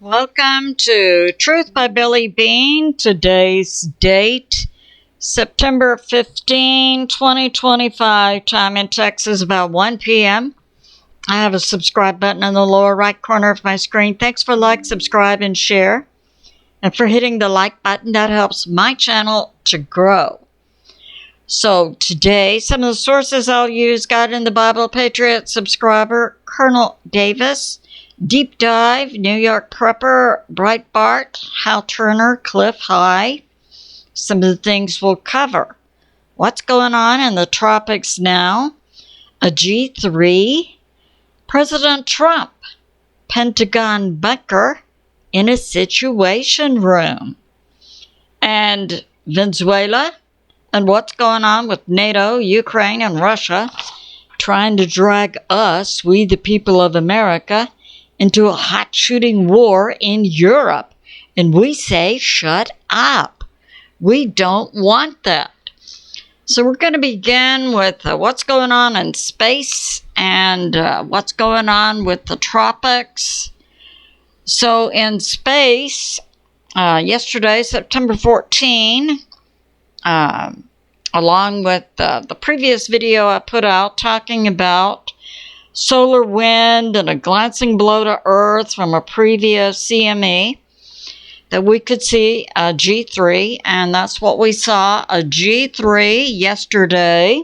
Welcome to Truth by Billie Beene. Today's date, September 15, 2025. Time in Texas about 1 p.m. I have a subscribe button in the lower right corner of my screen. Thanks for like, subscribe, and share. And for hitting the like button, that helps my channel to grow. So today, some of the sources I'll use: God in the Bible, Patriot subscriber, Colonel Davis, Deep Dive, New York Prepper, BREITBART, Hal Turner, CLIF High. Some of the things we'll cover: what's going on in the tropics now, a G3, President Trump, Pentagon bunker in a situation room, and Venezuela, and what's going on with NATO, Ukraine, and Russia trying to drag us, we the people of America, into a hot shooting war in Europe. And we say, shut up. We don't want that. So we're going to begin with what's going on in space and what's going on with the tropics. So in space, yesterday, September 14, along with the previous video I put out talking about solar wind and a glancing blow to Earth from a previous CME, that we could see a G3, and that's what we saw, a G3 yesterday.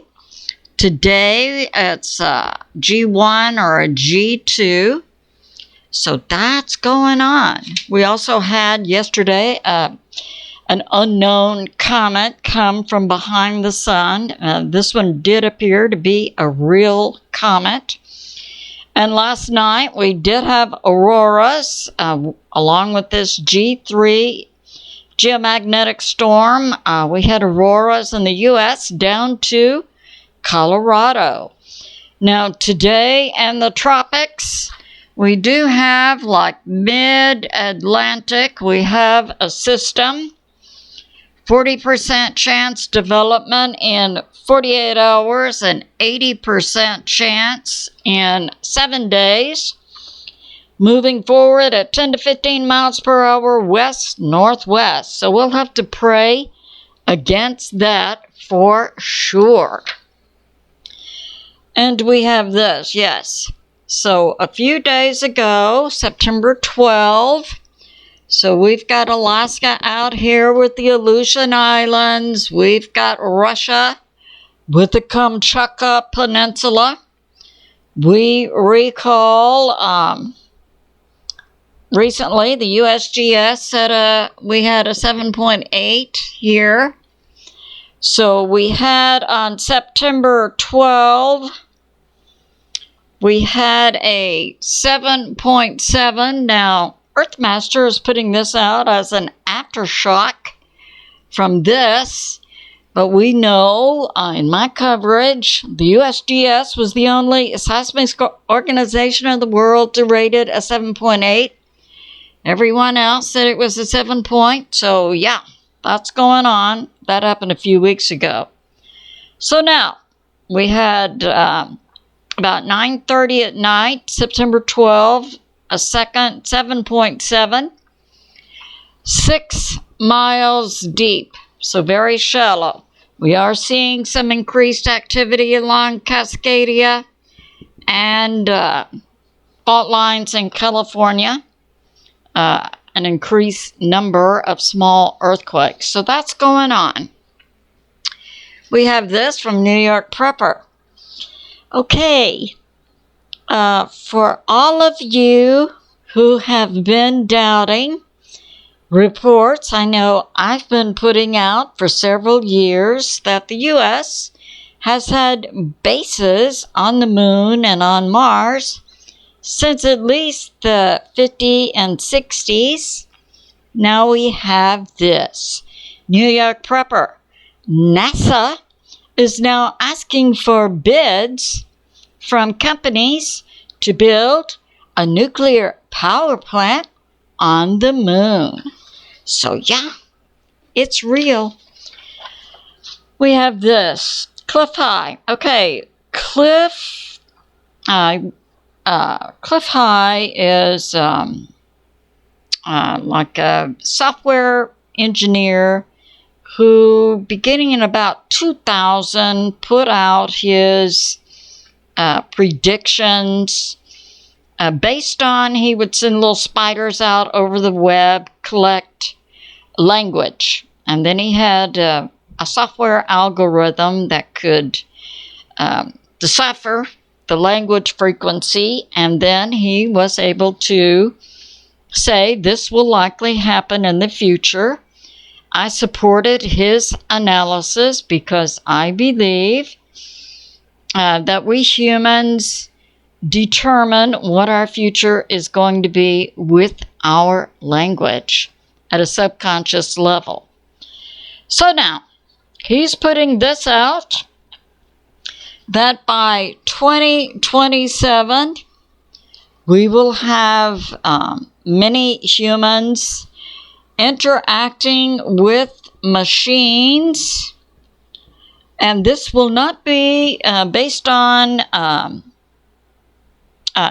Today it's a G1 or a G2. So that's going on. We also had yesterday an unknown comet come from behind the sun. This one did appear to be a real comet. And last night we did have auroras along with this G3 geomagnetic storm. We had auroras in the U.S. down to Colorado. Now today in the tropics, we do have, like mid-Atlantic, we have a system, 40% chance development in 48 hours and 80% chance in 7 days. Moving forward at 10 to 15 miles per hour west-northwest. So we'll have to pray against that for sure. And we have this, yes. So a few days ago, September 12, so we've got Alaska out here with the Aleutian Islands. We've got Russia with the Kamchatka Peninsula. We recall recently the USGS said we had a 7.8 here. So we had on September 12, we had a 7.7. Now, Earthmaster is putting this out as an aftershock from this. But we know, in my coverage, the USGS was the only seismic organization in the world to rate it a 7.8. Everyone else said it was a 7 point. So, yeah, that's going on. That happened a few weeks ago. So now, we had about 9:30 at night, September 12, a second 7.7, 6 miles deep. So very shallow. We are seeing some increased activity along Cascadia and fault lines in California. An increased number of small earthquakes. So that's going on. We have this from New York Prepper. Okay. For all of you who have been doubting reports, I know I've been putting out for several years that the U.S. has had bases on the moon and on Mars since at least the 50s and 60s. Now we have this. New York Prepper. NASA is now asking for bids from companies to build a nuclear power plant on the moon. So yeah, it's real. We have this. CLIF High. Okay, CLIF High is like a software engineer who, beginning in about 2000, put out his predictions based on, he would send little spiders out over the web, collect language. And then he had a software algorithm that could decipher the language frequency, and then he was able to say this will likely happen in the future. I supported his analysis because I believe that we humans determine what our future is going to be with our language at a subconscious level. So now, he's putting this out that by 2027, we will have many humans interacting with machines, and this will not be based on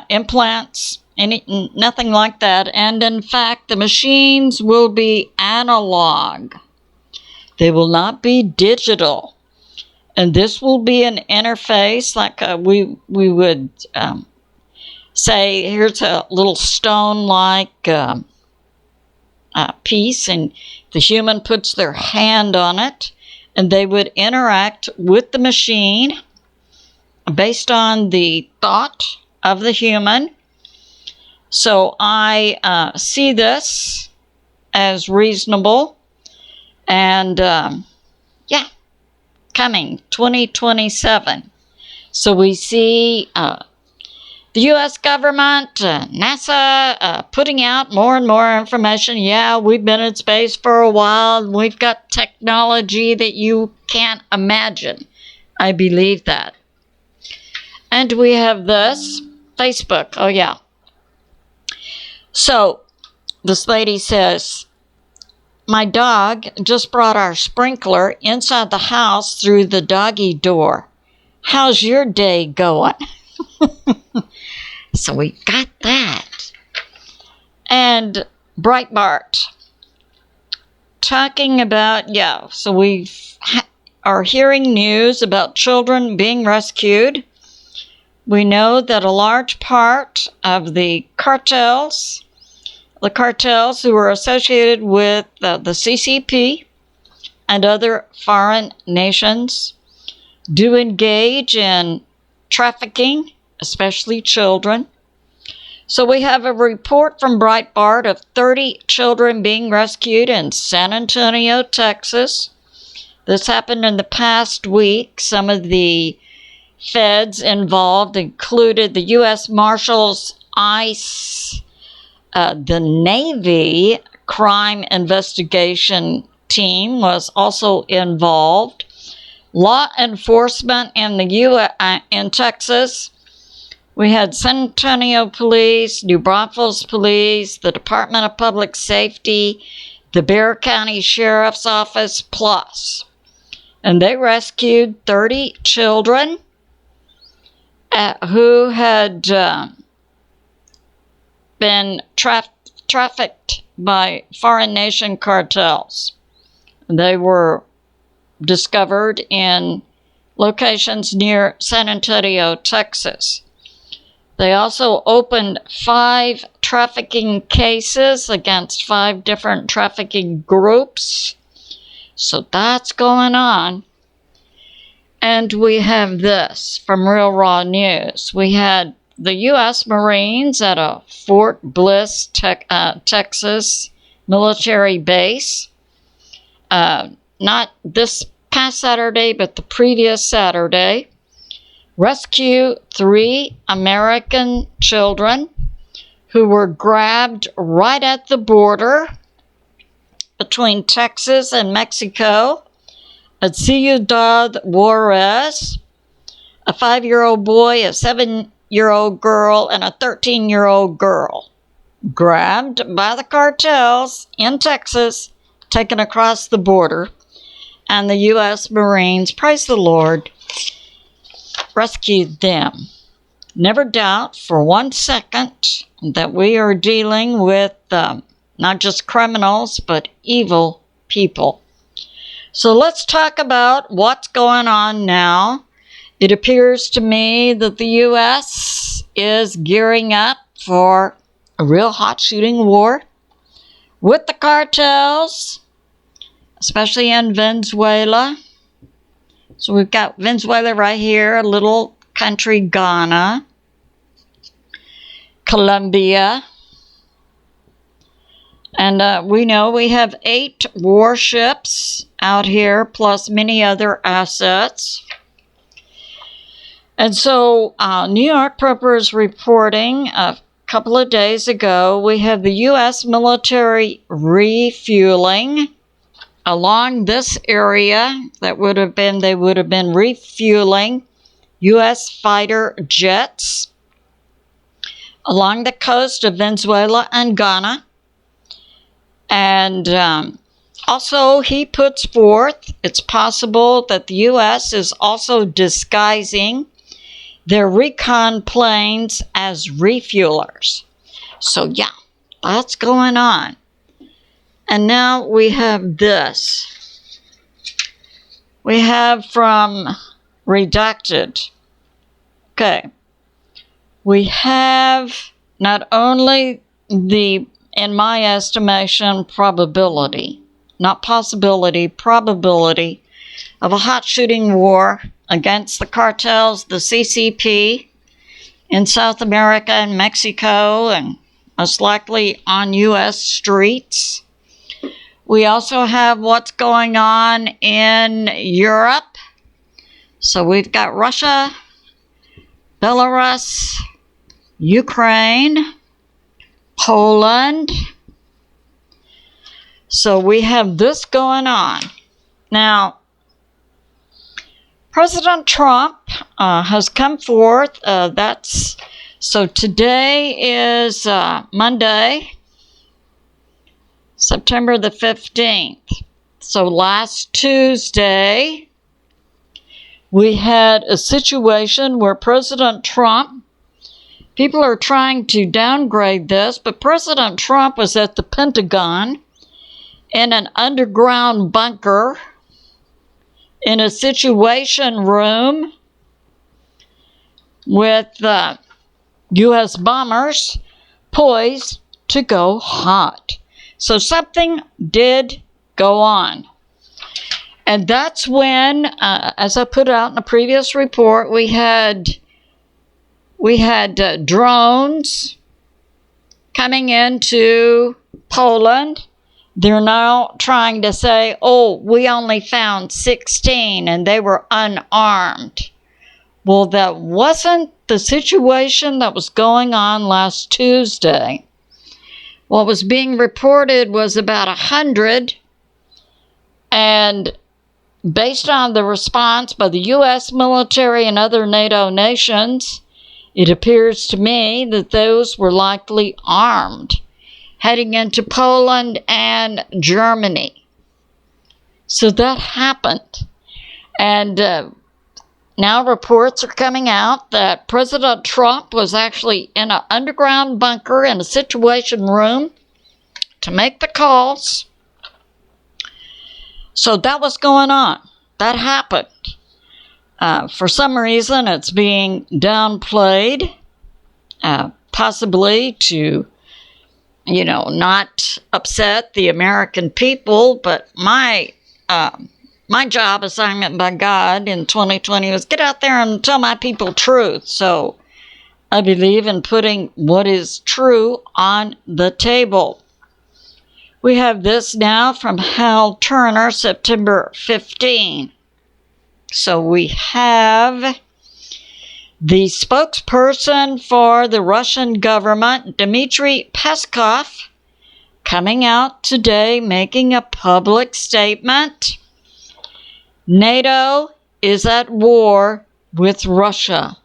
implants, nothing like that. And in fact, the machines will be analog. They will not be digital. And this will be an interface like we would say, here's a little stone-like piece, and the human puts their hand on it, and they would interact with the machine based on the thought of the human. So I see this as reasonable, and yeah, coming 2027. So we see the U.S. government, NASA, putting out more and more information. Yeah, we've been in space for a while. We've got technology that you can't imagine. I believe that. And we have this, Facebook. Oh, yeah. So this lady says, my dog just brought our sprinkler inside the house through the doggy door. How's your day going? So we got that. And BREITBART talking about, yeah, so we are hearing news about children being rescued. We know that a large part of the cartels who are associated with the CCP and other foreign nations do engage in trafficking, especially children. So we have a report from BREITBART of 30 children being rescued in San Antonio, Texas. This happened in the past week. Some of the feds involved included the U.S. Marshals, ICE, the Navy crime investigation team was also involved. Law enforcement in in Texas. We had San Antonio Police, New Braunfels Police, the Department of Public Safety, the Bexar County Sheriff's Office, plus. And they rescued 30 children who had been trafficked by foreign nation cartels. They were discovered in locations near San Antonio, Texas. They also opened 5 trafficking cases against 5 different trafficking groups. So that's going on. And we have this from Real Raw News. We had the U.S. Marines at a Fort Bliss, Texas military base. Not this past Saturday, but the previous Saturday. Rescue 3 American children who were grabbed right at the border between Texas and Mexico at Ciudad Juarez. A 5-year-old boy, a 7-year-old girl, and a 13-year-old girl grabbed by the cartels in Texas, taken across the border, and the U.S. Marines, praise the Lord, rescued them. Never doubt for 1 second that we are dealing with not just criminals, but evil people. So let's talk about what's going on now. It appears to me that the U.S. is gearing up for a real hot shooting war with the cartels, especially in Venezuela. So we've got Venezuela right here, a little country, Ghana, Colombia, and we know we have 8 warships out here, plus many other assets. And so New York Proper is reporting a couple of days ago, we have the U.S. military refueling along this area. They would have been refueling U.S. fighter jets along the coast of Venezuela and Ghana. And also he puts forth, it's possible that the U.S. is also disguising their recon planes as refuelers. So yeah, that's going on. And now we have this. We have from Redacted. Okay. We have not only the, in my estimation, probability, not possibility, probability of a hot shooting war against the cartels, the CCP, in South America and Mexico, and most likely on U.S. streets. We also have what's going on in Europe. So we've got Russia, Belarus, Ukraine, Poland. So we have this going on. Now, President Trump has come forth. So today is Monday, September the 15th. So last Tuesday, we had a situation where President Trump, people are trying to downgrade this, but President Trump was at the Pentagon in an underground bunker in a situation room with U.S. bombers poised to go hot. So something did go on. And that's when, as I put out in a previous report, we had drones coming into Poland. They're now trying to say, oh, we only found 16 and they were unarmed. Well, that wasn't the situation that was going on last Tuesday. What was being reported was about 100, and based on the response by the U.S. military and other NATO nations, it appears to me that those were likely armed, heading into Poland and Germany. So that happened. And now reports are coming out that President Trump was actually in an underground bunker in a situation room to make the calls. So that was going on. That happened. For some reason, it's being downplayed, possibly to, not upset the American people. But my job assignment by God in 2020 was get out there and tell my people truth. So I believe in putting what is true on the table. We have this now from Hal Turner, September 15. So we have the spokesperson for the Russian government, Dmitry Peskov, coming out today making a public statement. NATO is at war with Russia.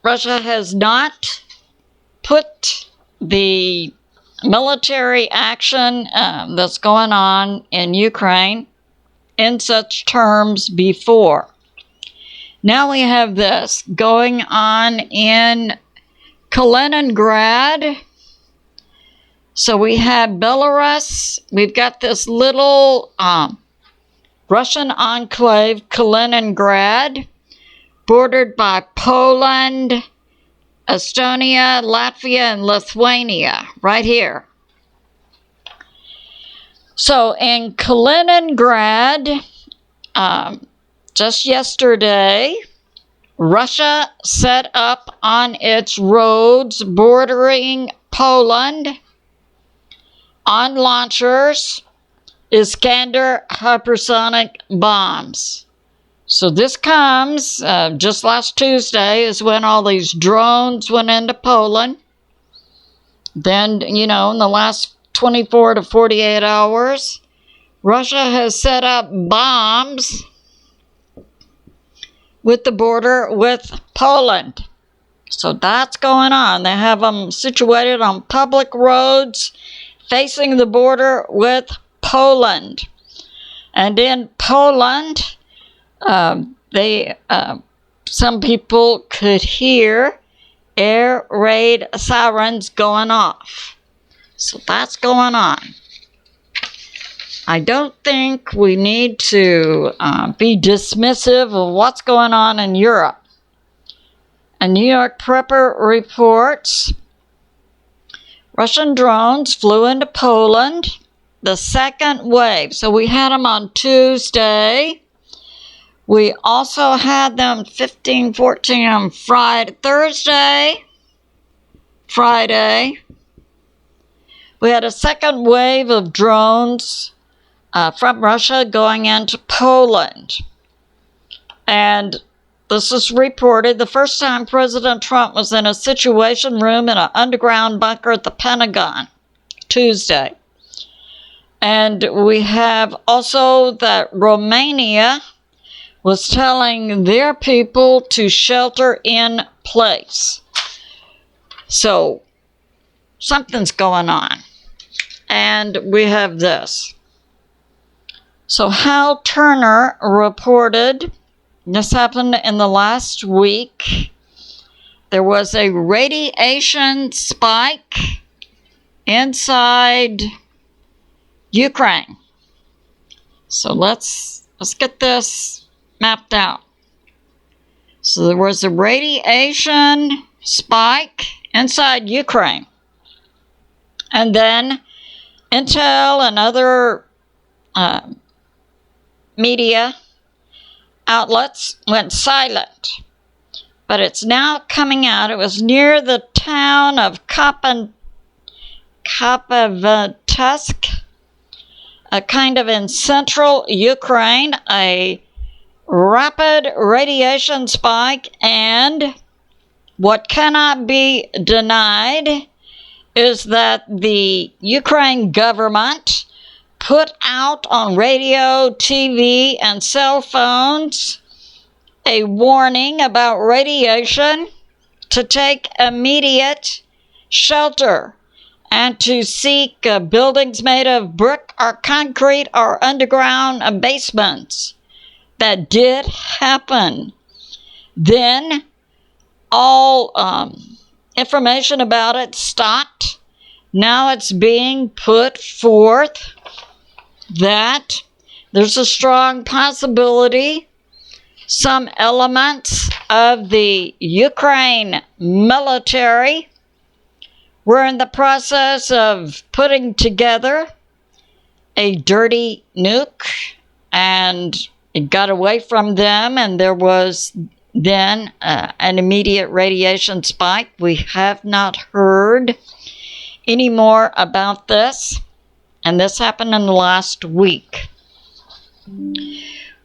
Russia has not put the military action that's going on in Ukraine in such terms before. Now we have this going on in Kaliningrad. So we have Belarus. We've got this little Russian enclave, Kaliningrad, bordered by Poland, Estonia, Latvia, and Lithuania, right here. So in Kaliningrad, just yesterday, Russia set up on its roads bordering Poland on launchers Iskander hypersonic bombs. So this comes just last Tuesday is when all these drones went into Poland. Then, you know, in the last 24 to 48 hours, Russia has set up bombs with the border with Poland. So that's going on. They have them situated on public roads facing the border with Poland. And in Poland, some people could hear air raid sirens going off. So that's going on. I don't think we need to be dismissive of what's going on in Europe. A New York Prepper reports Russian drones flew into Poland, the second wave. So we had them on Tuesday. We also had them 15, 14 on Friday. We had a second wave of drones from Russia going into Poland. And this is reported the first time President Trump was in a situation room in an underground bunker at the Pentagon, Tuesday. And we have also that Romania was telling their people to shelter in place. So something's going on. And we have this. So Hal Turner reported, this happened in the last week, there was a radiation spike inside Ukraine. So let's get this mapped out. So there was a radiation spike inside Ukraine. And then Intel and other media outlets went silent. But it's now coming out. It was near the town of Kapavatsk, kind of in central Ukraine, a rapid radiation spike, and what cannot be denied is that the Ukraine government put out on radio, TV, and cell phones a warning about radiation, to take immediate shelter and to seek buildings made of brick or concrete or underground basements. That did happen. Then all information about it stopped. Now it's being put forth that there's a strong possibility some elements of the Ukraine military were in the process of putting together a dirty nuke, and it got away from them, and there was then an immediate radiation spike. We have not heard any more about this, and this happened in the last week.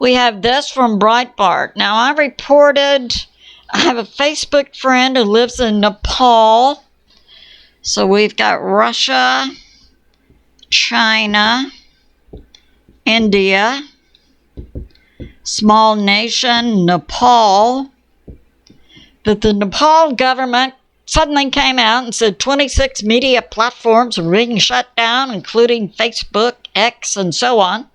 We have this from BREITBART. Now, I have a Facebook friend who lives in Nepal. So we've got Russia, China, India, small nation, Nepal, that the Nepal government suddenly came out and said 26 media platforms are being shut down, including Facebook, X, and so on.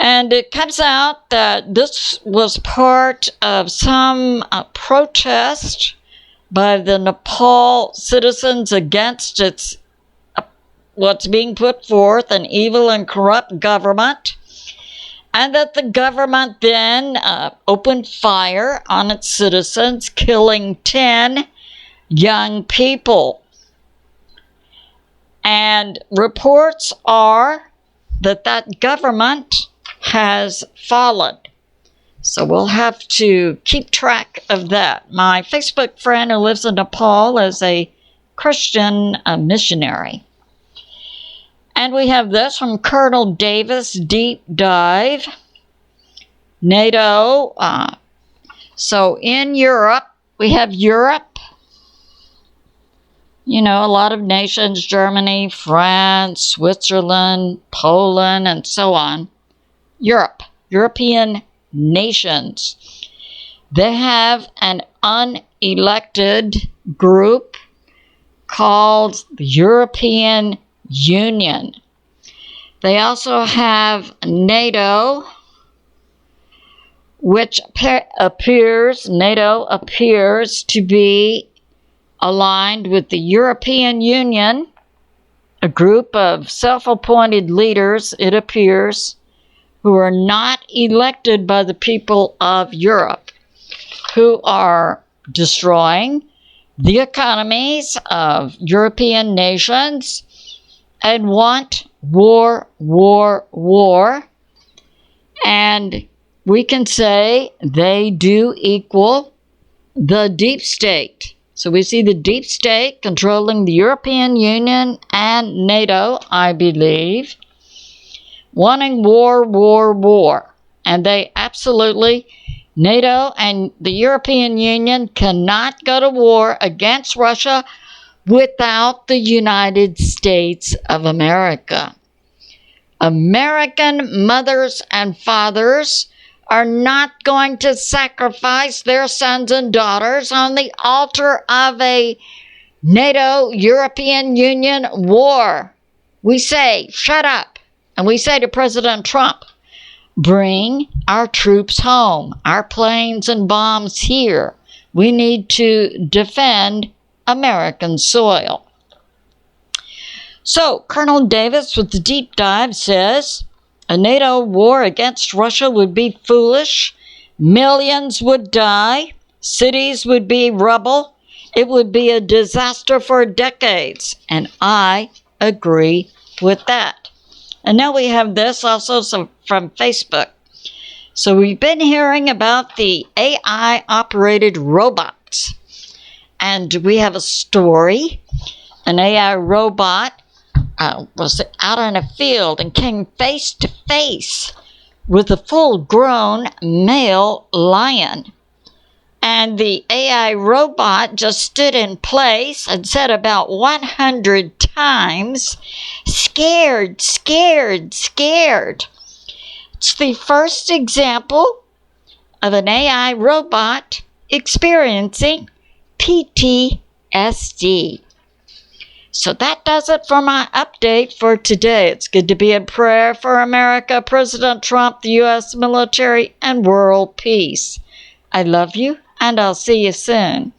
And it comes out that this was part of some protest by the Nepal citizens against its what's being put forth, an evil and corrupt government, and that the government then opened fire on its citizens, killing 10 young people. And reports are that that government has fallen. So we'll have to keep track of that. My Facebook friend who lives in Nepal is a Christian missionary. And we have this from Colonel Davis, Deep Dive. NATO. So in Europe, we have Europe. You know, a lot of nations, Germany, France, Switzerland, Poland, and so on. Europe, European nations. They have an unelected group called the European Union. They also have NATO, which NATO appears to be aligned with the European Union, a group of self-appointed leaders, it appears, who are not elected by the people of Europe, who are destroying the economies of European nations and want war, war, war. And we can say they do equal the deep state. So we see the deep state controlling the European Union and NATO, I believe, wanting war, war, war. And they absolutely, NATO and the European Union cannot go to war against Russia without the United States of America. American mothers and fathers are not going to sacrifice their sons and daughters on the altar of a NATO-European Union war. We say, shut up. And we say to President Trump, bring our troops home, our planes and bombs here. We need to defend American soil. So, Colonel Davis with the deep dive says, a NATO war against Russia would be foolish. Millions would die. Cities would be rubble. It would be a disaster for decades. And I agree with that. And now we have this also from Facebook. So we've been hearing about the AI-operated robots. And we have a story. An AI robot was out in a field and came face to face with a full-grown male lion. And the AI robot just stood in place and said about 100 times, scared, scared, scared. It's the first example of an AI robot experiencing PTSD. So that does it for my update for today. It's good to be in prayer for America, President Trump, the U.S. military, and world peace. I love you, and I'll see you soon.